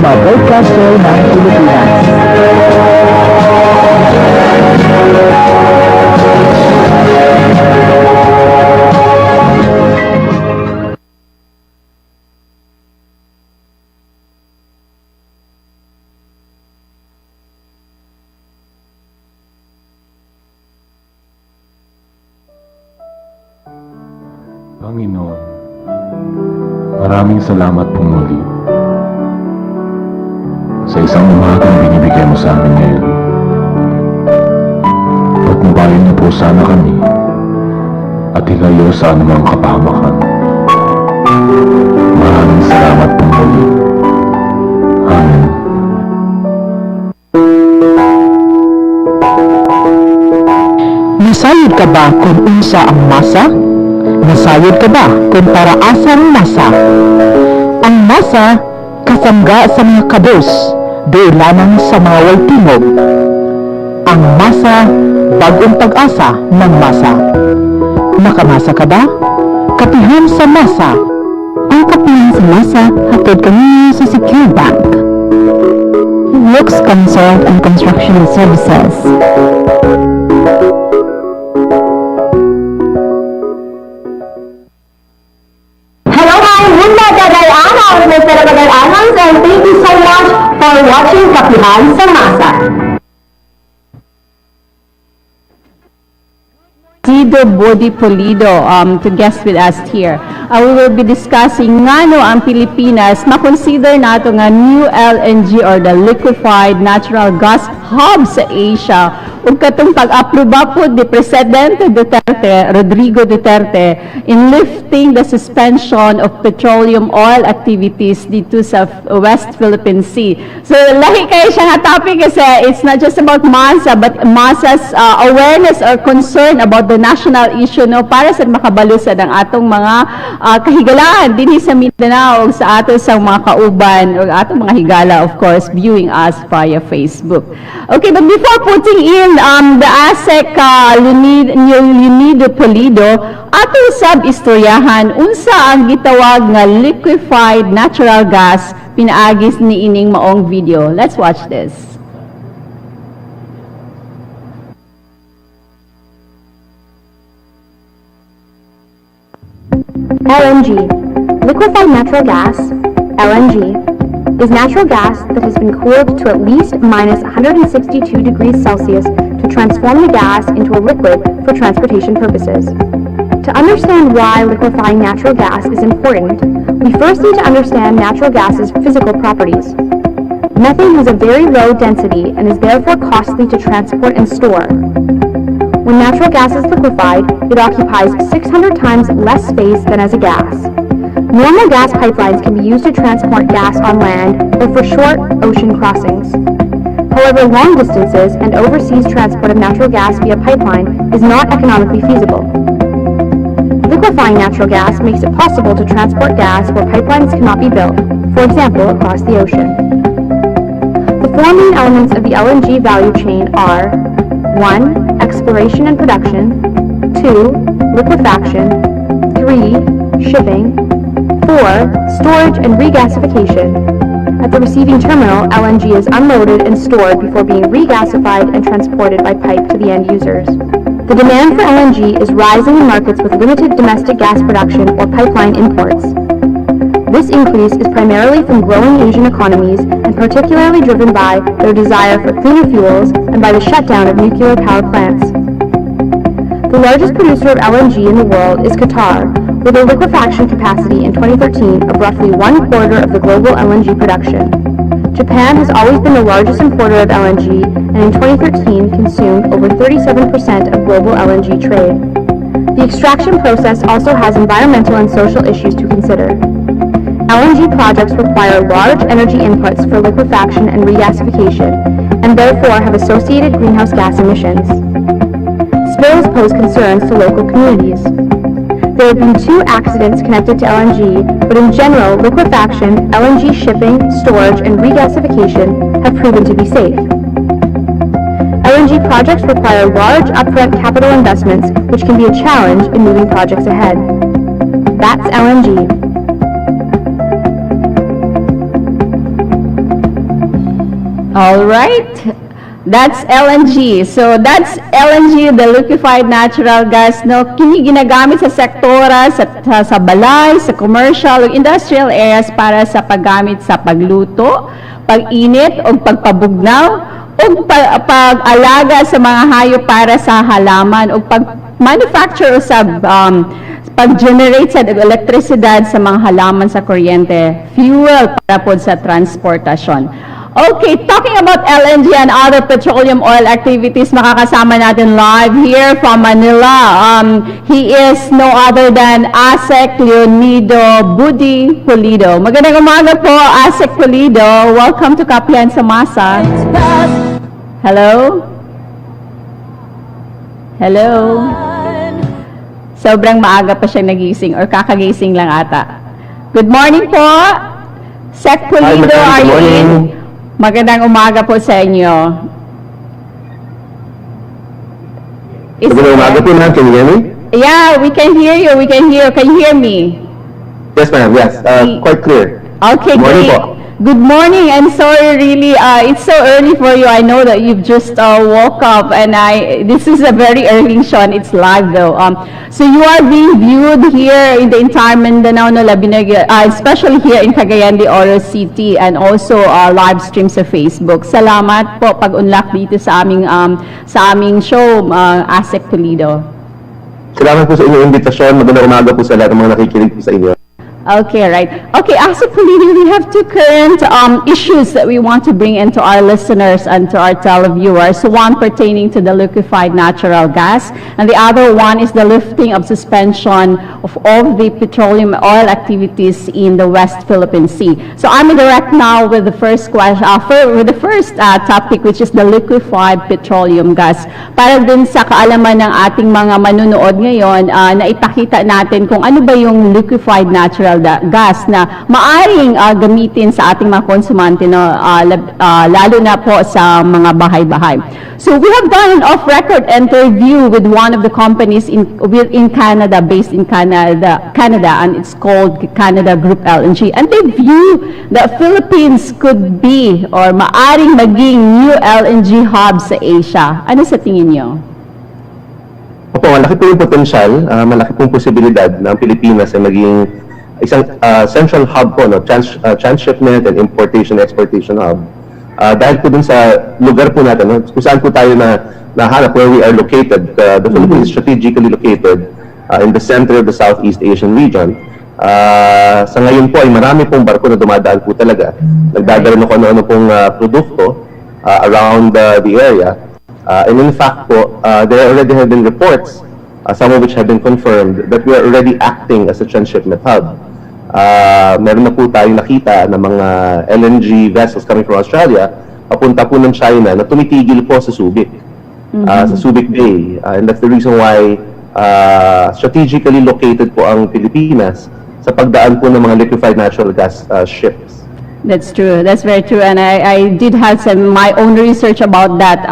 mga broadcaster ng Pilipinas. Panginoon, maraming salamat po muli sa isang umagang binibigay mo sa amin ngayon. Pagmubayan niyo po sana kami at ilayo sa anumang kapahamakan. Maraming salamat po muli. Amen. Nasayod ka ba kung unsa ang masa? Nasayod ka ba kung para asang masa? Ang masa, kasangga sa mga kabos, doilanang sa mga waltingog. Ang masa, bagong pag-asa ng masa. Nakamasa ka ba? Kapihan sa masa. Ang kapihan sa masa, hatod kanina sa Secure Bank. Works Consult and Construction Services. And thank you so much for watching Kapihan sa Massa. Body Polido to guest with us here. We will be discussing ngano ang Pilipinas makonsider nato nga new LNG or the liquefied natural gas hub sa Asia ug katong pag-aproba po ni Presidente Rodrigo Duterte in lifting the suspension of petroleum oil activities dito sa West Philippine Sea. So lahi kayo siya nga topic kasi it's not just about Massa but Massa's awareness or concern about the national issue no para sa makabalusan ang atong mga kahigalaan dinhi sa Mindanao ug sa ato sa mga kauban ug atong mga higala of course viewing us via Facebook. Okay, but before putting in the ASEC Leonido Polido, atong sab-istoryahan unsa ang gitawag nga liquefied natural gas pinaagis ni ining maong video. Let's watch this. LNG, liquefied natural gas, LNG, is natural gas that has been cooled to at least minus 162 degrees Celsius to transform the gas into a liquid for transportation purposes. To understand why liquefying natural gas is important, we first need to understand natural gas's physical properties. Methane has a very low density and is therefore costly to transport and store. When natural gas is liquefied, it occupies 600 times less space than as a gas. Normal gas pipelines can be used to transport gas on land or for short ocean crossings. However, long distances and overseas transport of natural gas via pipeline is not economically feasible. Liquefying natural gas makes it possible to transport gas where pipelines cannot be built, for example, across the ocean. The four main elements of the LNG value chain are 1. Exploration and production, 2. Liquefaction, 3. Shipping, 4. Storage and regasification. At the receiving terminal, LNG is unloaded and stored before being regasified and transported by pipe to the end users. The demand for LNG is rising in markets with limited domestic gas production or pipeline imports. This increase is primarily from growing Asian economies and particularly driven by their desire for cleaner fuels and by the shutdown of nuclear power plants. The largest producer of LNG in the world is Qatar, with a liquefaction capacity in 2013 of roughly 1/4 of the global LNG production. Japan has always been the largest importer of LNG and in 2013 consumed over 37% of global LNG trade. The extraction process also has environmental and social issues to consider. LNG projects require large energy inputs for liquefaction and regasification and therefore have associated greenhouse gas emissions. Spills pose concerns to local communities. There have been 2 accidents connected to LNG, but in general, liquefaction, LNG shipping, storage, and regasification have proven to be safe. LNG projects require large upfront capital investments, which can be a challenge in moving projects ahead. That's LNG. All right. That's LNG. So that's LNG, the liquefied natural gas, no, kini ginagamit sa sektora, sa balay, sa commercial o industrial areas para sa paggamit sa pagluto, pag-init o pagpabugnaw o pag-alaga sa mga hayop para sa halaman o pag-manufacture sa pag-generate sa elektrisidad sa mga halaman sa kuryente, fuel para po sa transportasyon. Okay, talking about LNG and other petroleum oil activities, makakasama natin live here from Manila. He is no other than Asek Leonido Budi Pulido. Magandang umaga po, Asek Pulido. Welcome to Kapihan sa Massa. Hello? Hello? Sobrang maaga pa siyang nagising or kakagising lang ata. Good morning po. Sek Pulido, are you in? Magandang umaga po sa inyo. Magandang umaga po, ma'am. Can you hear me? Yeah, we can hear you. We can hear. Can you hear me? Yes, ma'am. Yes. Quite clear. Okay, Good morning great. po. Good morning. I'm sorry, really. It's so early for you. I know that you've just woke up, and this is a very early show, and it's live though. So you are being viewed here in the entire Mindanao, no, especially here in Cagayan de Oro City, and also live stream sa Facebook. Salamat po pag-unlock dito sa aming show, Asek Pulido. Salamat po sa inyong imbitasyon. Magandang umaga po sa lahat ng mga nakikinig po sa inyo. Okay, right. Okay, Asek Pulido, we have two current issues that we want to bring into our listeners and to our televiewers. One pertaining to the liquefied natural gas, and the other one is the lifting of suspension of all the petroleum oil activities in the West Philippine Sea. So I'm direct now with the first question, with the first topic, which is the liquefied petroleum gas. Para din sa kaalaman ng ating mga manunood ngayon, na ipakita natin kung ano ba yung liquefied natural gas na maaring gamitin sa ating mga konsumante, no, lalo na po sa mga bahay-bahay. So we have done an off-record interview with one of the companies in Canada, based in Canada, and it's called Canada Group LNG. And they view that Philippines could be or maaring maging new LNG hub sa Asia. Ano sa tingin niyo? Opo, malaki po yung potensyal, malaki pong posibilidad na ang Pilipinas ay maging isang central hub po, no, transshipment and importation-exportation hub. Dahil po dun sa lugar po natin, no, kung saan po tayo nahanap where we are located. The Philippines is strategically located in the center of the Southeast Asian region. Sa ngayon po ay marami pong barko na dumadaan po talaga. Nagdadala na kung ano-ano pong produkto around the area. And in fact po, there already have been reports, some of which have been confirmed, that we are already acting as a transshipment hub. Meron na po tayong nakita na mga LNG vessels coming from Australia, papunta po ng China na tumitigil po sa Subic, sa Subic Bay. And that's the reason why strategically located po ang Pilipinas sa pagdaan po ng mga liquefied natural gas ships. That's true. That's very true. And I did have my own research about that.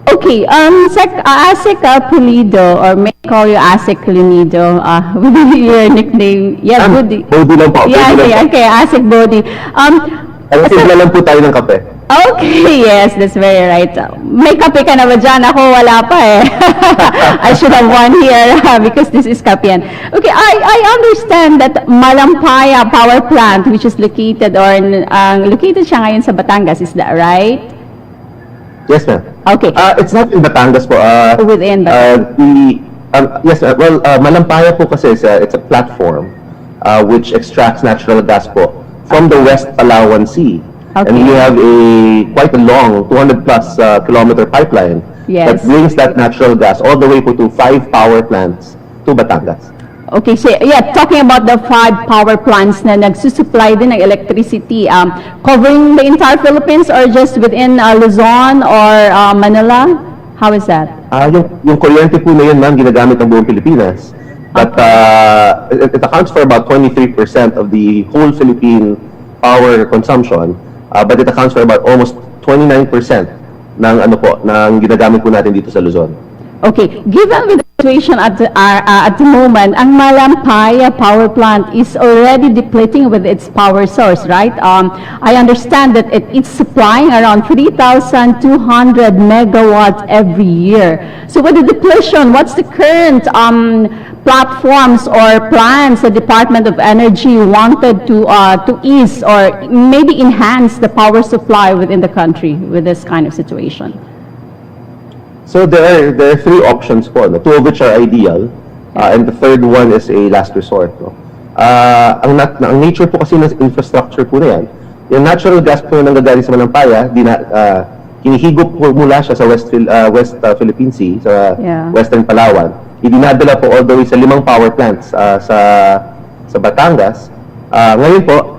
Okay, Asek Pulido, or may I call you Asek Leonido, with your nickname. Yeah, Budi. Budi lang po. Yeah, okay, Asek Budi. Timpla lang po tayo ng kape. Okay, yes, that's very right. May kape ka na ba dyan? Ako wala pa eh. I should have one here because this is Kapihan. Okay, I understand that Malampaya Power Plant, which is located located siya ngayon sa Batangas, is that right? Yes, ma'am. Okay. It's not in Batangas po. Within Batangas. Yes, Malampaya po kasi it's a platform which extracts natural gas po from the West Palawan Sea. Okay. And we have quite a long 200 plus kilometer pipeline that brings that natural gas all the way po to 5 power plants to Batangas. Okay, so yeah, talking about the 5 power plants na nagsusupply din ng electricity, covering the entire Philippines or just within Luzon or Manila? How is that? Yung kuryente po na yun, ma'am, ginagamit ng buong Pilipinas. But it accounts for about 23% of the whole Philippine power consumption. But it accounts for about almost 29% ng ng ginagamit po natin dito sa Luzon. Okay, given with the situation at the moment, ang Malampaya power plant is already depleting with its power source, right? I understand that it's supplying around 3,200 megawatts every year. So with the depletion, what's the current platforms or plans the Department of Energy wanted to ease or maybe enhance the power supply within the country with this kind of situation? So there are three options po, no? Two of which are ideal, and the third one is a last resort. No? Ang nature po kasi ng infrastructure po na yan, yung natural gas po na nanggagaling sa Malampaya, hinihigop po mula siya sa West Philippine Sea, sa Western Palawan. Idinadala po all the way sa 5 power plants sa Batangas. Ngayon po,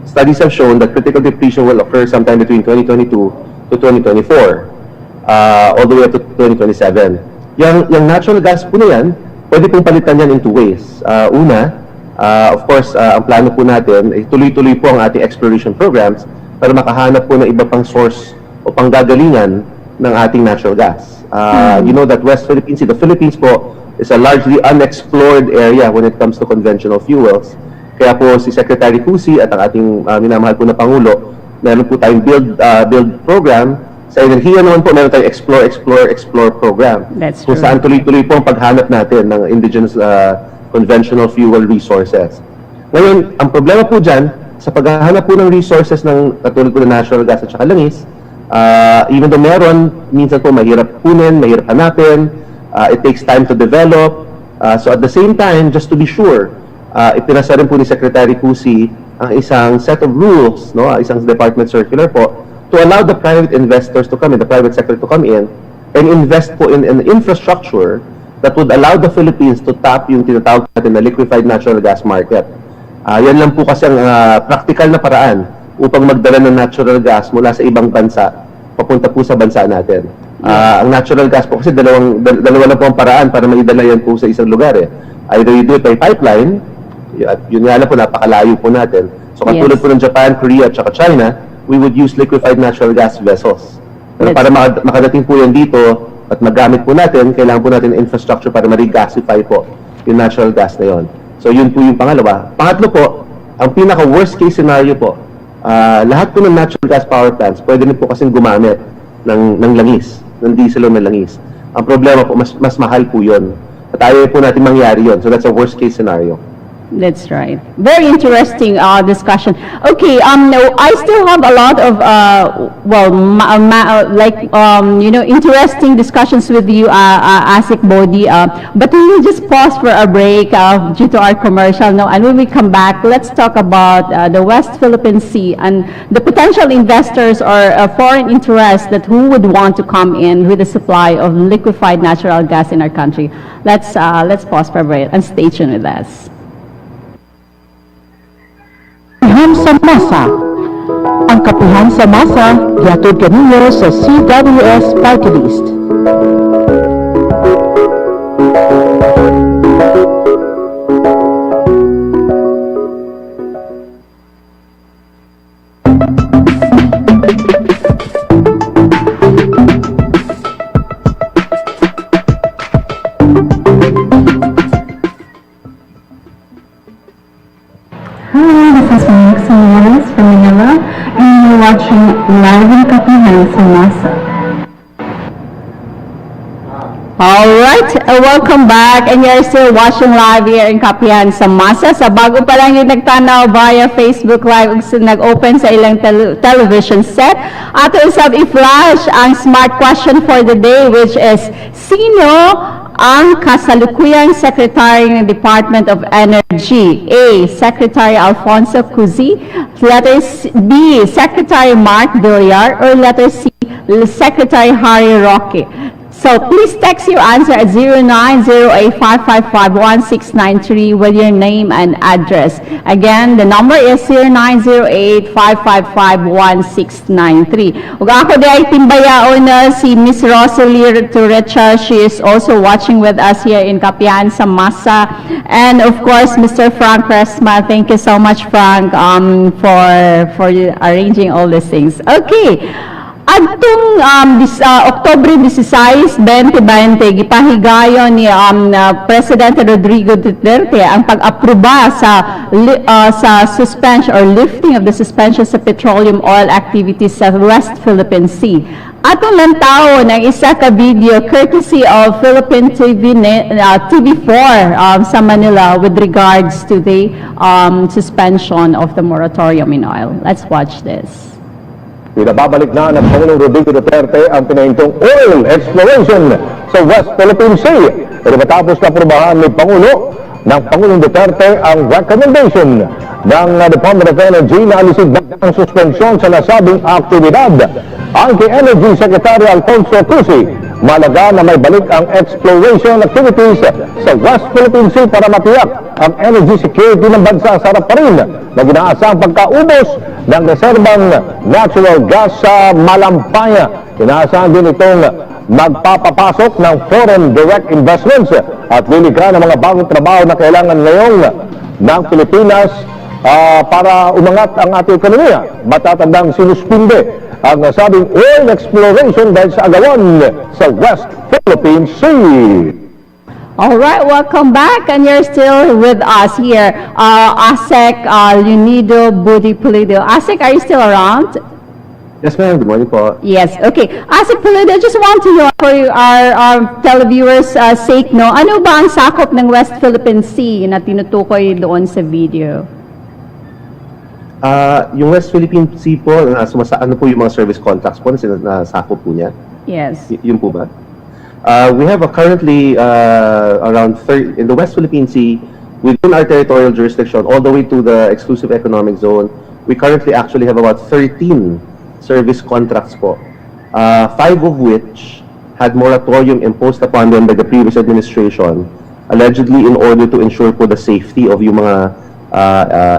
studies have shown that critical depletion will occur sometime between 2022 to 2024. All the way up to 2027. Yung natural gas po na yan, pwede pong palitan yan in two ways. Una, of course, ang plano po natin, tuloy-tuloy po ang ating exploration programs para makahanap po ng iba pang source o panggagalingan ng ating natural gas. You know that West Philippine Sea, the Philippines po, is a largely unexplored area when it comes to conventional fuels. Kaya po si Secretary Cusi at ang ating minamahal po na Pangulo, meron po tayong build program. Sa enerhiya naman po, meron tayong explore program. That's kung true. saan tuloy-tuloy po ang paghanap natin ng indigenous conventional fuel resources. Ngayon, ang problema po dyan, sa paghahanap po ng resources ng katulad po ng natural gas at saka langis, even though meron, minsan po mahirap kunin, mahirap hanapin, it takes time to develop. So at the same time, just to be sure, ipinasa rin po ni Secretary Cusi ang isang set of rules, no, isang department circular po, to allow the private investors to come in, the private sector to come in, and invest po in an infrastructure that would allow the Philippines to tap yung tinatawag natin na liquefied natural gas market. Yan lang po kasi ang practical na paraan upang magdala ng natural gas mula sa ibang bansa, papunta po sa bansa natin. Ang natural gas po kasi dalawa lang po ang paraan para maidala yan po sa isang lugar. Either you do it by pipeline, yun nga lang po, napakalayo po natin. So katulad po ng Japan, Korea, at saka China, we would use liquefied natural gas vessels. Pero para makadating po yan dito at magamit po natin, kailangan po natin infrastructure para ma-regasify po yung natural gas na yon. So yun po yung pangalawa. Pangatlo po, ang pinaka worst case scenario po, lahat po ng natural gas power plants pwede rin po kasing gumamit ng langis, ng diesel o ng langis. Ang problema po, mas mahal po yun. At ayaw po natin mangyari yun. So that's a worst case scenario. That's right. Very interesting discussion. Okay, no, I still have a lot of interesting discussions with you, ASIC Body. But we will just pause for a break due to our commercial now, and when we come back, let's talk about the West Philippine Sea and the potential investors or foreign interests that who would want to come in with the supply of liquefied natural gas in our country. Let's pause for a break and stay tuned with us. Kapihan sa Massa. Ang Kapihan sa Massa, gihatod kaninyo sa CWS Party List. Watching live in Kapihan sa Massa. Alright, welcome back, and you're still watching live here in Kapihan sa Massa. Sa bago pa lang yung nagtanaw via Facebook Live ug nag-open sa ilang television set, ato usab i-flash ang smart question for the day, which is, sino ang kasalukuyang Secretary ng Department of Energy? A. Secretary Alfonso Cusi, letter B. Secretary Mark Villar, or letter C. Secretary Harry Roque? So please text your answer at 0908-555-1693 with your name and address. Again, the number is 0908-555-1693. Ug ako di ay timbayaon na si Miss Rosalie Turecha. She is also watching with us here in Kapihan sa Massa. And of course, Mr. Frank Resma. Thank you so much, Frank, for arranging all these things. Okay. Adtong Oktubre 16, 2020, gipahigayon ni Presidente Rodrigo Duterte ang pag-aproba sa suspension or lifting of the suspension sa petroleum oil activities sa West Philippine Sea. Atong lantaw ng isa ka video courtesy of Philippine TV4 sa Manila with regards to the suspension of the moratorium in oil. Let's watch this. Pinababalik na ng Pangulong Rodrigo Duterte ang pinahintong oil exploration sa West Philippine Sea. Pero matapos na aprobahan ni Pangulong Duterte ang recommendation ng Department of Energy na alisin ang suspensyon sa nasabing aktibidad. Ang kay Energy Secretary Alfonso Cusi, malaga na may balik ang exploration activities sa West Philippine Sea para matiyak ang energy security ng bansa sa harap pa rin na ginaasang pagkaubos ng reserbang natural gas sa Malampaya. Inaasahan din itong magpapapasok ng foreign direct investments at lilikha ng mga bagong trabaho na kailangan ngayong ng Pilipinas para umangat ang ating ekonomiya. Matatandang sinuspinde ang nasabing oil exploration dahil sa agawan sa West Philippine Sea. All right, welcome back, and you're still with us here. Asek Leonido Budi Pulido. Asek, are you still around? Yes, ma'am. Good morning po. Yes, okay. Asek Pulido, just want to know for our televiewers' sake, no, ano ba ang sakop ng West Philippine Sea na tinutukoy doon sa video? Yung West Philippine Sea po, ano po yung mga service contracts po na sakop po niya? Yes. Yun po ba? We have currently around 30, in the West Philippine Sea, within our territorial jurisdiction, all the way to the exclusive economic zone, we currently actually have about 13 service contracts po. 5 of which had moratorium imposed upon them by the previous administration, allegedly in order to ensure po the safety of yung mga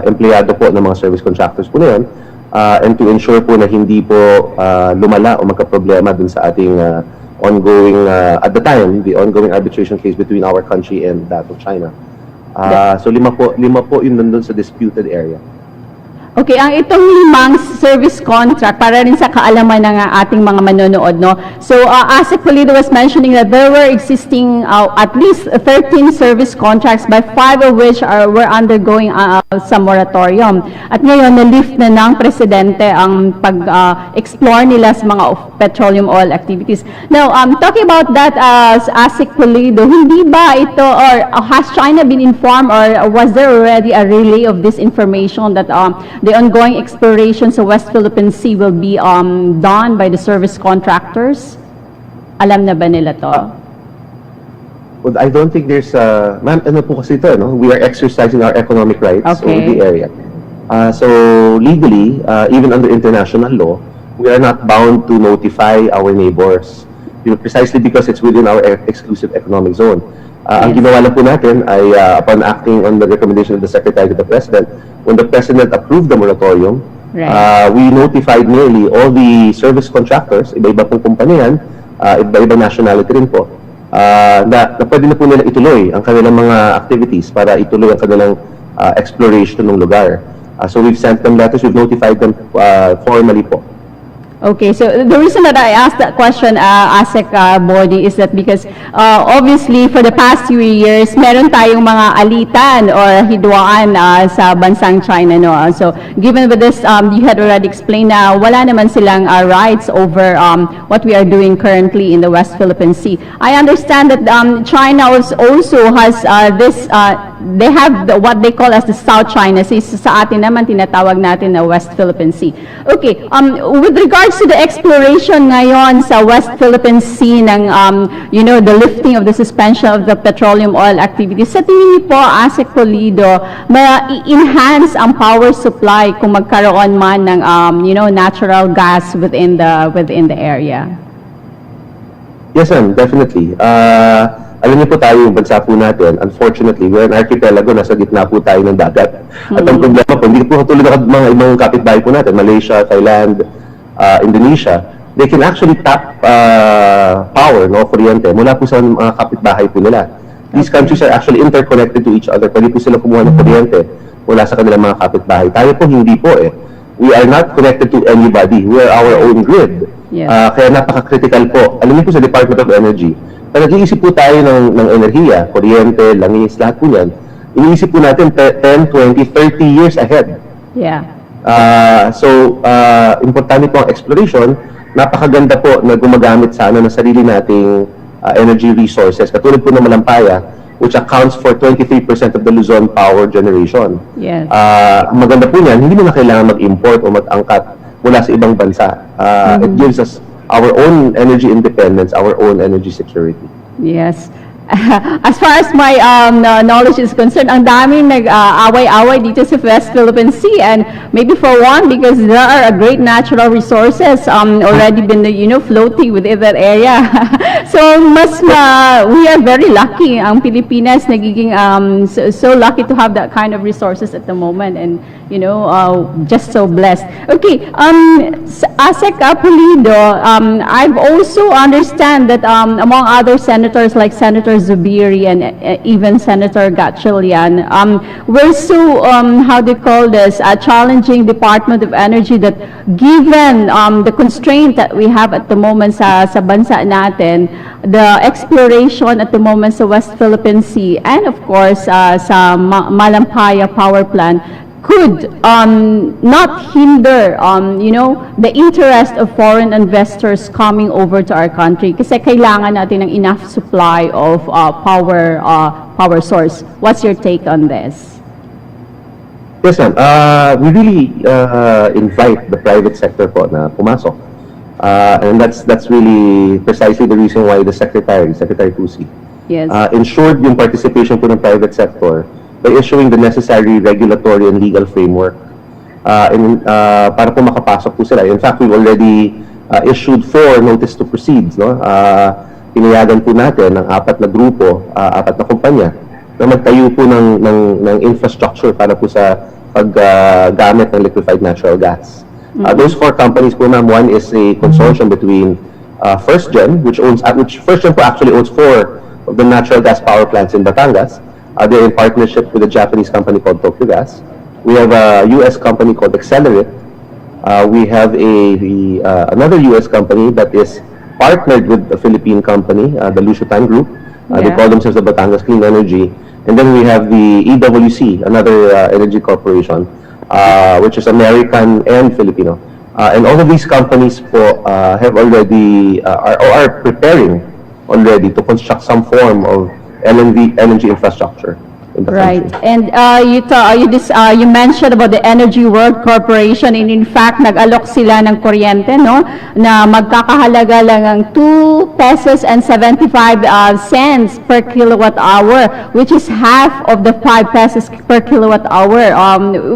empleyado po ng mga service contractors po na yun, and to ensure po na hindi po lumala o magka-problema dun sa ating ongoing, at the time, the ongoing arbitration case between our country and that of China. So lima po yun nandun sa disputed area. Okay, ang itong limang service contract, para rin sa kaalaman ng ating mga manonood, no? So, Asek Pulido was mentioning that there were existing at least 13 service contracts, by 5 of which were undergoing some moratorium. At ngayon, na-lift na ng Presidente ang pag-explore nila sa mga petroleum oil activities. Now, talking about that, Asek Pulido, hindi ba ito, or has China been informed, or was there already a relay of this information that the ongoing exploration sa West Philippine Sea will be done by the service contractors? Alam na ba nila to? Well, I don't think there's ma'am, ano po kasi ito, no? We are exercising our economic rights over the area. So legally, even under international law, we are not bound to notify our neighbors, precisely because it's within our exclusive economic zone. Ang ginawa lang po natin ay upon acting on the recommendation of the Secretary to the President, when the President approved the moratorium, we notified nearly all the service contractors, iba-iba pong kumpanya, iba-iba nationality rin po, na pwede na po nila ituloy ang kanilang mga activities para ituloy ang kanilang exploration ng lugar. So we've sent them letters, we've notified them formally po. Okay, so the reason that I asked that question, Asek Body, is that because obviously for the past few years, meron tayong mga alitan or hidwaan sa bansang China, no? So given with this, you had already explained na wala naman silang rights over what we are doing currently in the West Philippine Sea. I understand that China also has this, they have what they call as the South China Sea. Sa atin naman tinatawag natin na West Philippine Sea. Okay, with regards to the exploration ngayon sa West Philippine Sea ng, you know, the lifting of the suspension of the petroleum oil activities, sa tingin niyo po, Asek Pulido, ma-enhance ang power supply kung magkaroon man ng, you know, natural gas within the area? Yes, ma'am, definitely. Alam niyo po tayo, yung bansa po natin, unfortunately, we're an archipelago, nasa gitna po tayo ng dagat. At ang problema po, hindi po katulad ng mga ibang kapitbahay po natin, Malaysia, Thailand, Indonesia, they can actually tap power, no, kuryente, mula po sa mga kapitbahay po nila. These countries are actually interconnected to each other. Pwede po sila kumuha ng kuryente mula sa kanilang mga kapitbahay. Tayo po, hindi po eh. We are not connected to anybody. We are our own grid. Yes. Kaya napaka-critical po. Alam niyo po sa Department of Energy, pag nag-iisip po tayo ng enerhiya, kuryente, langis, lahat po yan, iniisip po natin 10, 20, 30 years ahead. Yeah. Importante po ang exploration. Napakaganda po na gumagamit sana ng sarili nating energy resources. Katulad po ng Malampaya, which accounts for 23% of the Luzon power generation. Yes. Ang maganda po niyan, hindi mo na kailangan mag-import o mag-angkat mula sa ibang bansa. It gives us our own energy independence, our own energy security. Yes. As far as my knowledge is concerned, ang daming nag-away-away dito sa West Philippine Sea, and maybe for one, because there are great natural resources already been floating within that area. So we are very lucky. Ang Pilipinas nagiging so lucky to have that kind of resources at the moment, and just so blessed. Okay, Asek Pulido, I've also understand that among other senators like Senator Zubiri and even Senator Gatchalian, we're so, how do you call this, challenging Department of Energy that given the constraint that we have at the moment sa bansa natin, the exploration at the moment sa West Philippine Sea, and of course sa Malampaya Power Plant, could not hinder, the interest of foreign investors coming over to our country, kasi kailangan natin ng enough supply of power source. What's your take on this? Yes, ma'am. We really invite the private sector po na pumasok. And that's really precisely the reason why the Secretary Tusi, Yes. ensured yung participation po ng private sector by issuing the necessary regulatory and legal framework para po makapasok po sila. In fact, we've already issued 4 notice to proceed. Pinayagan po natin ng 4 na grupo, 4 na kumpanya na magtayo po ng infrastructure para po sa paggamit ng liquefied natural gas. Those 4 companies po, ma'am, one is a consortium between FirstGen, which FirstGen po actually owns 4 of the natural gas power plants in Batangas. They're in partnership with a Japanese company called Tokyo Gas. We have a U.S. company called Accelerate. We have another U.S. company that is partnered with a Philippine company, the Lushutan Group. They call themselves the Batangas Clean Energy. And then we have the EWC, another energy corporation, which is American and Filipino. And all of these companies have already are preparing already to construct some form of LNG infrastructure in the Right. country. And you mentioned about the Energy World Corporation, and in fact, nag-alok sila ng kuryente, no? Na magkakahalaga lang ng 2 pesos and 75 cents per kilowatt hour, which is half of the 5 pesos per kilowatt hour.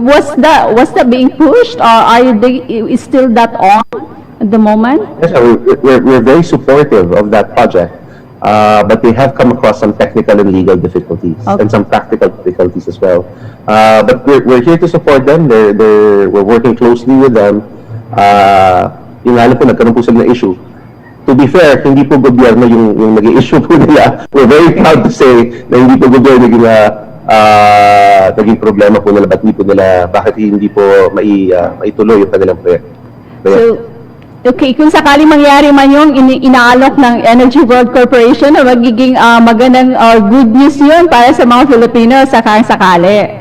Was that being pushed, or is still that on at the moment? Yes, we're very supportive of that project. But they have come across some technical and legal difficulties and some practical difficulties as well. But we're here to support them. We're working closely with them. Yung alam po, nagkaroon po sila ng issue. To be fair, hindi po gobyerno yung nag-i-issue po nila. We're very proud to say na hindi po gobyerno naging problema po nila, bakit hindi po maituloy yung kanilang proyekto. Okay, kung sakali mangyari man yung inaalok ng Energy World Corporation, na magiging magandang good news yun para sa mga Filipino sakali.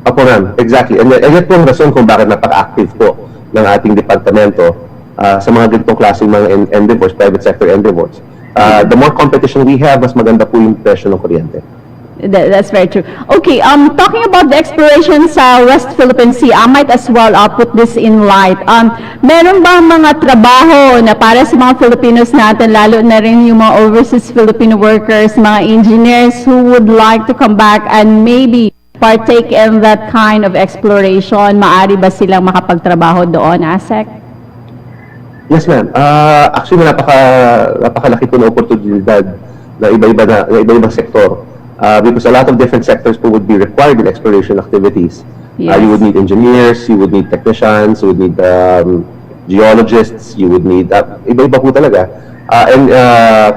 Opo, ma'am. Exactly. And yan po ang rason kung bakit napaka-active po ng ating departamento sa mga ganitong klaseng mga endeavors, private sector endeavors. The more competition we have, mas maganda po yung presyo ng kuryente. That's very true. Okay, talking about the exploration sa West Philippine Sea, I might as well put this in light. Meron ba mga trabaho na para sa mga Filipinos natin, lalo na rin yung mga overseas Filipino workers, mga engineers who would like to come back and maybe partake in that kind of exploration? Maari ba silang makapagtrabaho doon, Asek? Yes, ma'am. Actually, napakalaki po na oportunidad na iba-ibang sektor. Because a lot of different sectors would be required in exploration activities. Yes. You would need engineers, you would need technicians, you would need geologists, you would need iba-iba po talaga.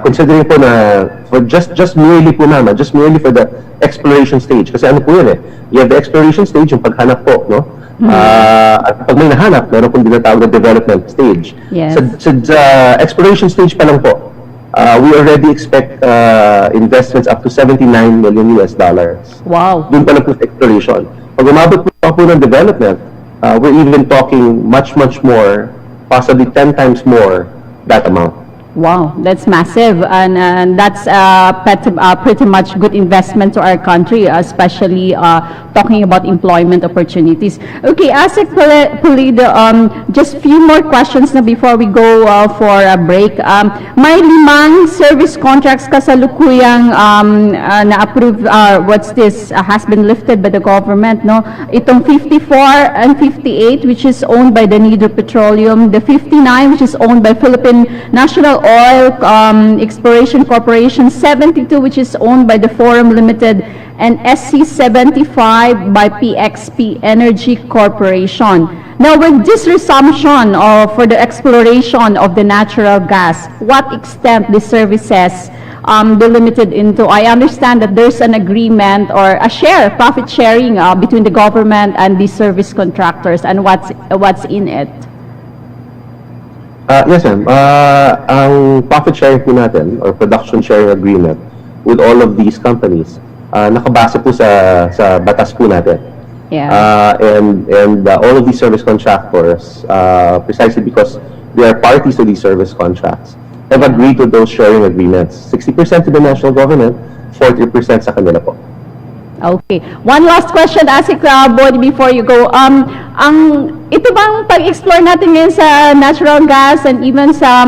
Considering po na for just merely po naman, just merely for the exploration stage, kasi ano po yun you have the exploration stage, yung paghanap po, no? At pag may nahanap, meron pong dinatawag na development stage. Yes. Sa exploration stage pa lang po, we already expect investments up to $79 million. Wow. Doon pa lang po sa exploration. Pag umabot po ng development, we're even talking much more, possibly 10 times more that amount. Wow, that's massive, and that's pretty much good investment to our country, especially talking about employment opportunities. Okay, Asik Pulido, just few more questions na before we go for a break. May 5 service contracts kasalukuyang na-approve, has been lifted by the government, no? Itong 54 and 58, which is owned by the Nido Petroleum, the 59, which is owned by Philippine National Oil Exploration Corporation, 72, which is owned by the Forum Limited, and SC75 by PXP Energy Corporation. Now, with this resumption for the exploration of the natural gas, what extent the services delimited into? I understand that there's an agreement or a profit sharing between the government and the service contractors, and what's in it? Yes, ma'am. Ang profit sharing po natin or production sharing agreement with all of these companies, nakabase po sa batas po natin. Yeah. And all of these service contractors, precisely because they are parties to these service contracts, have agreed to those sharing agreements. 60% to the national government, 40% sa kanila po. Okay. One last question, Asik Boy, before you go. Ito bang pag-explore natin ngayon sa natural gas and even sa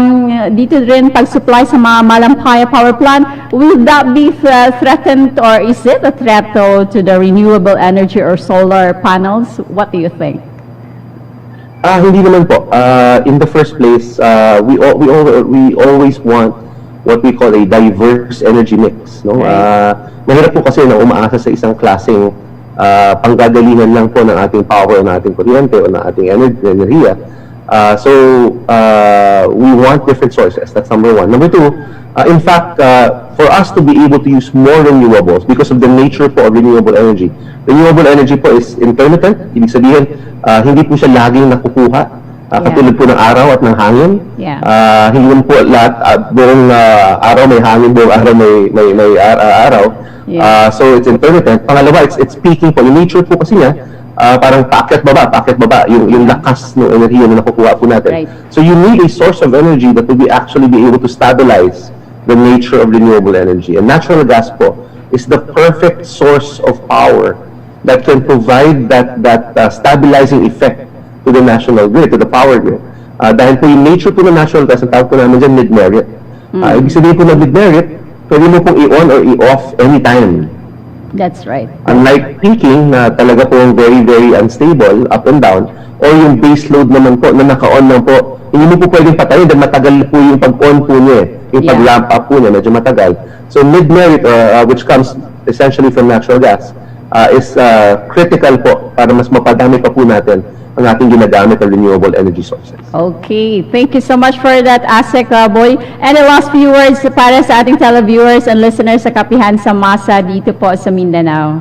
dito rin pag-supply sa mga Malampaya power plant, will that be threatened, or is it a threat to the renewable energy or solar panels? What do you think? Hindi naman po. In the first place, we always want what we call a diverse energy mix, no? Mahirap po kasi na umaasa sa isang klaseng panggagalingan lang po ng ating power, ng ating kuryente, o ng ating enerhiya. So we want different sources. That's number one. Number two, in fact, for us to be able to use more renewables because of the nature po of renewable energy. Renewable energy po is intermittent. Ibig sabihin, hindi po siya laging nakukuha. Katulad po ng araw at ng hangin. Yeah. Hindi naman po lahat, buong araw may hangin, buong araw may araw. Yeah. So it's intermittent. Pangalawa, it's peaking po. Yung nature po kasi niya, parang paakyat baba, yung lakas ng enerhiya na nakukuha po natin. Right. So you need a source of energy that will actually be able to stabilize the nature of renewable energy. And natural gas po is the perfect source of power that can provide that stabilizing effect to the national grid, to the power grid. Dahil po yung nature po ng natural gas, ang tawag po namin dyan mid-merit. Ibig sabihin po ng mid-merit, pwede mo pong i-on or i-off anytime. That's right. Unlike peaking na talaga po very, very unstable, up and down, or yung base load naman po na naka-on lang po, hindi mo po pwedeng patayin dahil matagal po yung pag-on po niya. Yung pag-lamp up po niya, medyo matagal. So mid-merit, which comes essentially from natural gas, is critical po para mas mapadami pa po natin ang ating ginagamit ng renewable energy sources. Okay, thank you so much for that, Asik Boy. And the last few words para sa ating televiewers and listeners sa Kapihan sa Massa dito po sa Mindanao.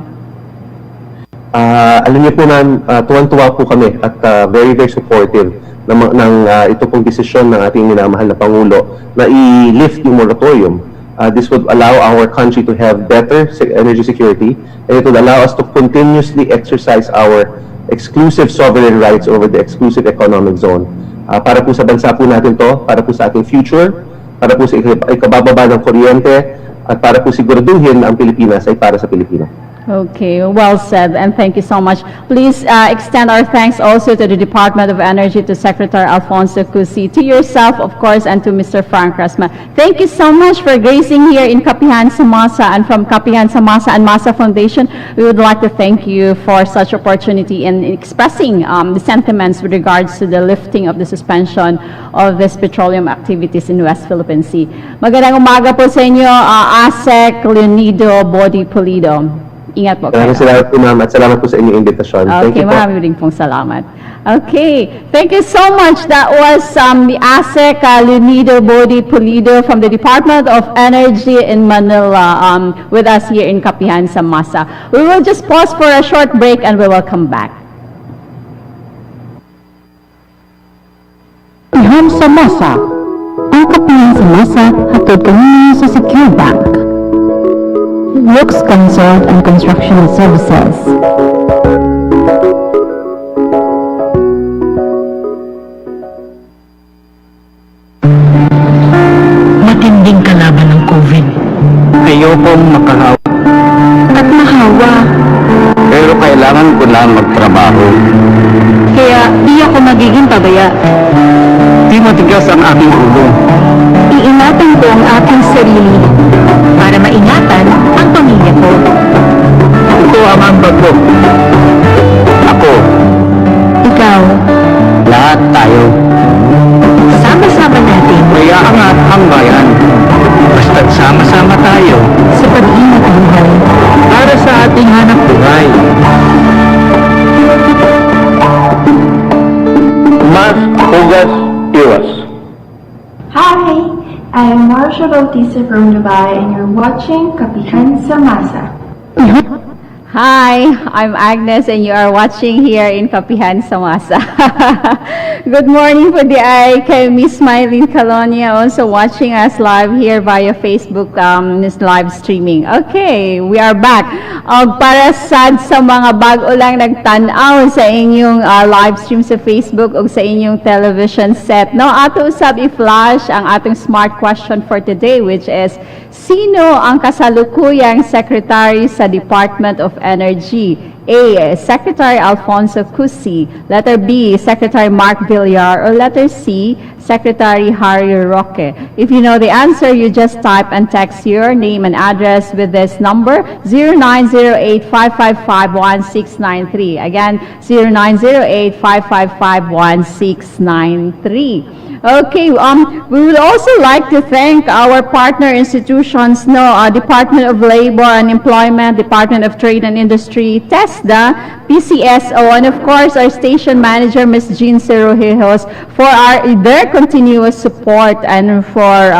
Alam niyo po na tuwan-tuwa po kami at very, very supportive ng ito pong desisyon ng ating minamahal na Pangulo na i-lift yung moratorium. This would allow our country to have better energy security, and it would allow us to continuously exercise our exclusive sovereign rights over the exclusive economic zone. Para po sa bansa po natin to, para po sa ating future, para po sa ikabababa ng kuryente, at para po siguraduhin na ang Pilipinas ay para sa Pilipino. Okay, well said, and thank you so much. Please extend our thanks also to the Department of Energy, to Secretary Alfonso Cusi, to yourself, of course, and to Mr. Frank Rasma. Thank you so much for gracing here in Kapihan sa Massa, and from Kapihan sa Massa and Massa Foundation, we would like to thank you for such opportunity in expressing the sentiments with regards to the lifting of the suspension of this petroleum activities in West Philippine Sea. Magandang umaga po sa inyo, Asek Leonido Body Pulido. Ingat po kayo. Maraming salamat po, ma'am, at salamat po sa inyong invitasyon. Thank Okay, you po. marami rin pong salamat. Okay, thank you so much. That was the ASEC Leonido Bodi Pulido from the Department of Energy in Manila with us here in Kapihan sa Massa. We will just pause for a short break and we will come back. Kapihan sa Massa. Ang Kapihan sa Massa hatod kanina sa Secure Bank. Looks Consult and Construction Services. Matinding kalaban ng COVID. Ayokong makahawa, At mahawa, pero kailangan ko na magtrabaho. kaya di ako magiging pabaya. Di matigas ang aking ulo. Iingatan ko ang aking sarili para maingatan ang pamilya ko. Ito ang ambag ko. Ako, Ikaw, lahat tayo. sama-sama natin Kaya angat ang bayan. Basta't sama-sama tayo sa pag-iingat ng buhay. para sa ating hanap buhay. Mas hugas iwas. Hi, I'm Marsha Bautista from Dubai and you're watching Kapihan sa Massa. Hi, I'm Agnes and you are watching here in Kapihan sa Massa. Good morning po di ay kay Miss Mylene Calonia also watching us live here via Facebook this live streaming. Okay, we are back. Para sad sa mga bago lang nagtanaw sa inyong live stream sa Facebook o sa inyong television set. No, ato usab i-flash ang ating smart question for today which is sino ang kasalukuyang secretary sa Department of Energy? A. Secretary Alfonso Cusi. Letter B. Secretary Mark Villar. Or letter C. Secretary Harry Roque. If you know the answer, you just type and text your name and address with this number 0908-555-1693. Again, 0908-555-1693. Okay, we would also like to thank our partner institutions, Department of Labor and Employment, Department of Trade and Industry, TESDA, PCSO, and of course our station manager, Ms. Jean Cerojejos, for their continuous support and for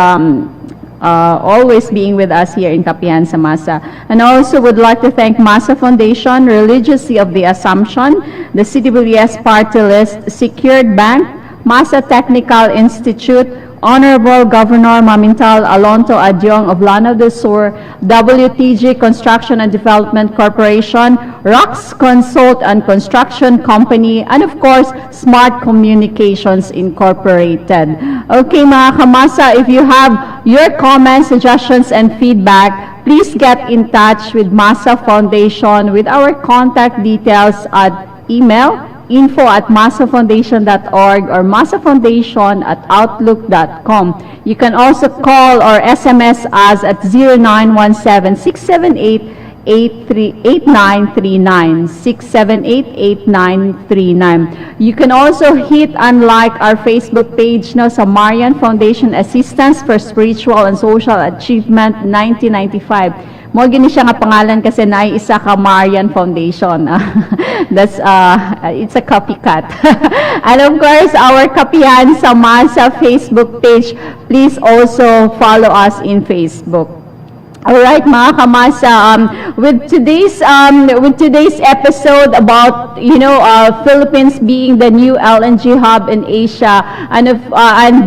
always being with us here in Kapihan sa Massa. And also would like to thank Massa Foundation, Religiously of the Assumption, the CWS Party List, Secured Bank, Massa Technical Institute, Honorable Governor Mamintal Alonto Adyong of Lanao del Sur, WTG Construction and Development Corporation, Rox Consult and Construction Company, and of course, Smart Communications Incorporated. Okay mga kamasa, if you have your comments, suggestions, and feedback, please get in touch with Massa Foundation with our contact details at email info@massafoundation.org or massafoundation@outlook.com. You can also call or SMS us at 0917-678-8939, 678-8939. You can also hit and like our Facebook page sa Marian Foundation Assistance for Spiritual and Social Achievement 1995. Mo gini siya nga pangalan kasi na isa ka Marian Foundation. That's it's a copycat. And of course, our Kapihan sa Massa Facebook page, please also follow us in Facebook. Alright mga kamasa, with today's episode about Philippines being the new LNG hub in Asia and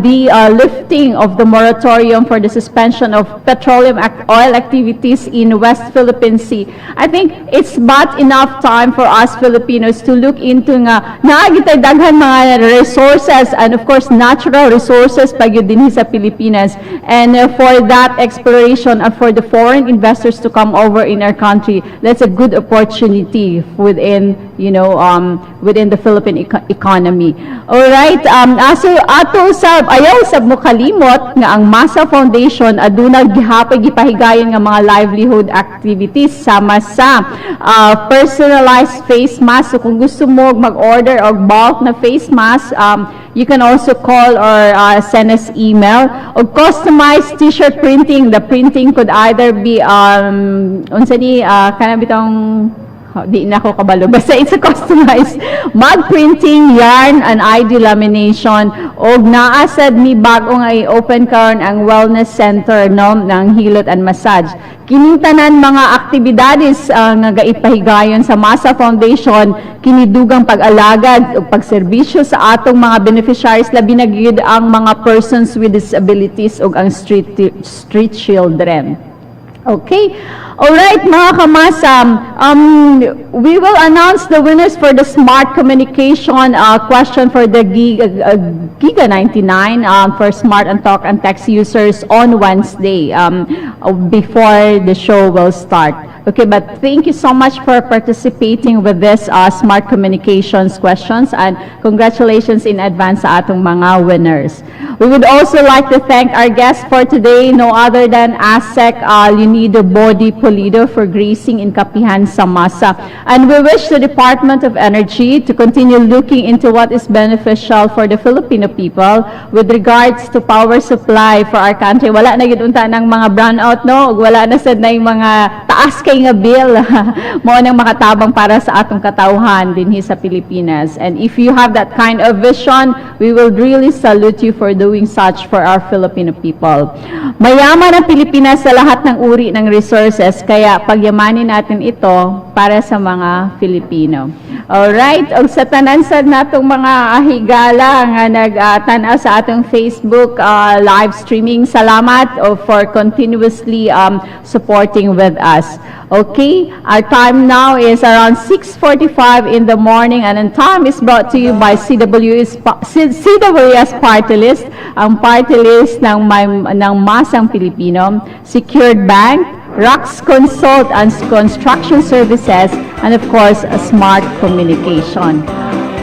the lifting of the moratorium for the suspension of petroleum oil activities in West Philippine Sea, I think it's but enough time for us Filipinos to look into nga naagitay daghan mga resources and of course natural resources pagyud dinhi sa Pilipinas, and for that exploration and for the foreign investors to come over in our country, that's a good opportunity within the Philippine economy. All right, so ato ayaw sab mo kalimot nga ang Massa Foundation aduna gihapay gipahigayon nga mga livelihood activities sama sa personalized face mask. So kung gusto mo mag-order og bulk na face mask, you can also call or send us email. O customized t-shirt printing, the printing could either be unsa ni kana bitong Di na ako kabalo. Basta it's a customized mug printing, yarn, and ID lamination. Og naasad mi bagong ay open karon ang wellness center no ng hilot and massage. Kining tanan mga aktibidades nga gaipahigayon sa Massa Foundation kinidugang pag-alagad ug pagserbisyo sa atong mga beneficiaries labi na gyud ang mga persons with disabilities ug ang street children. Okay. All right, mga kamasa, we will announce the winners for the Smart Communication question for the Giga 99 for Smart and Talk and Text users on Wednesday before the show will start. Okay, but thank you so much for participating with this Smart Communications questions and congratulations in advance sa atong mga winners. We would also like to thank our guest for today, no other than ASEC Leonido Bodi Pulido for gracing in Kapihan sa Massa. And we wish the Department of Energy to continue looking into what is beneficial for the Filipino people with regards to power supply for our country. Wala na gidunta ng mga brownout, no? Wala na sad na yung mga taas kay nga bill. Mao nang makatabang para sa atong katawhan dinhi sa Pilipinas. And if you have that kind of vision, we will really salute you for doing such for our Filipino people. Mayaman ang Pilipinas sa lahat ng uri ng resources, kaya pagyamanin natin ito para sa mga Filipino. Alright, og sa tanan sad natong mga ahigala nga nagtanaw sa atong Facebook live streaming, salamat for continuously supporting with us. Okay, our time now is around 6:45 in the morning, and the time is brought to you by CWS Party List, ang party list ng Masang Pilipino, Secured Bank, Rox Consult and Construction Services, and of course, Smart Communication.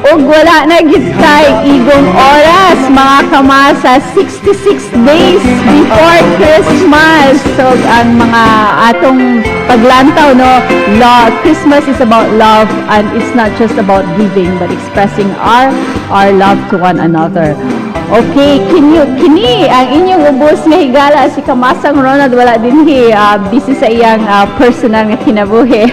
Og wala na gitay igong oras, mga kamasa, 66 days before Christmas. So, ang mga atong paglantaw, no, Christmas is about love, and it's not just about giving, but expressing our love to one another. Okay, kini ang inyong ubos nga higala si Kamasang Ronald, wala dinhi busy sa iyang personal nga kinabuhi.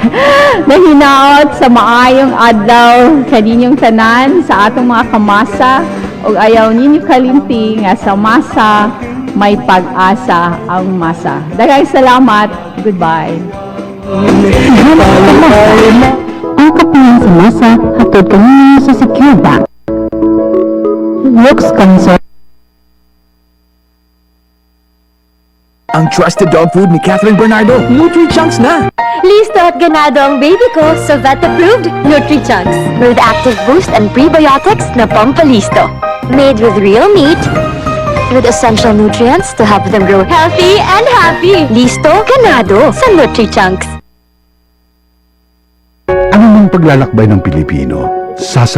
Nahinaot sa maayong adlaw kaninyong tanan sa atong mga kamasa, ug ayaw ninyo kalimti nga sa Massa may pag-asa ang Massa. Daghang salamat. Goodbye. Ang kapihan sa Massa hatod kanina sa Secure Bank. Looks concerned. Ang trusted dog food ni Catherine Bernardo, Nutri-Chunks na! Listo at ganado ang baby ko sa vet-approved Nutri-Chunks with active boost and prebiotics na pampalisto. Made with real meat, with essential nutrients to help them grow healthy and happy. Listo, ganado sa Nutri-Chunks. Ano mang paglalakbay ng Pilipino,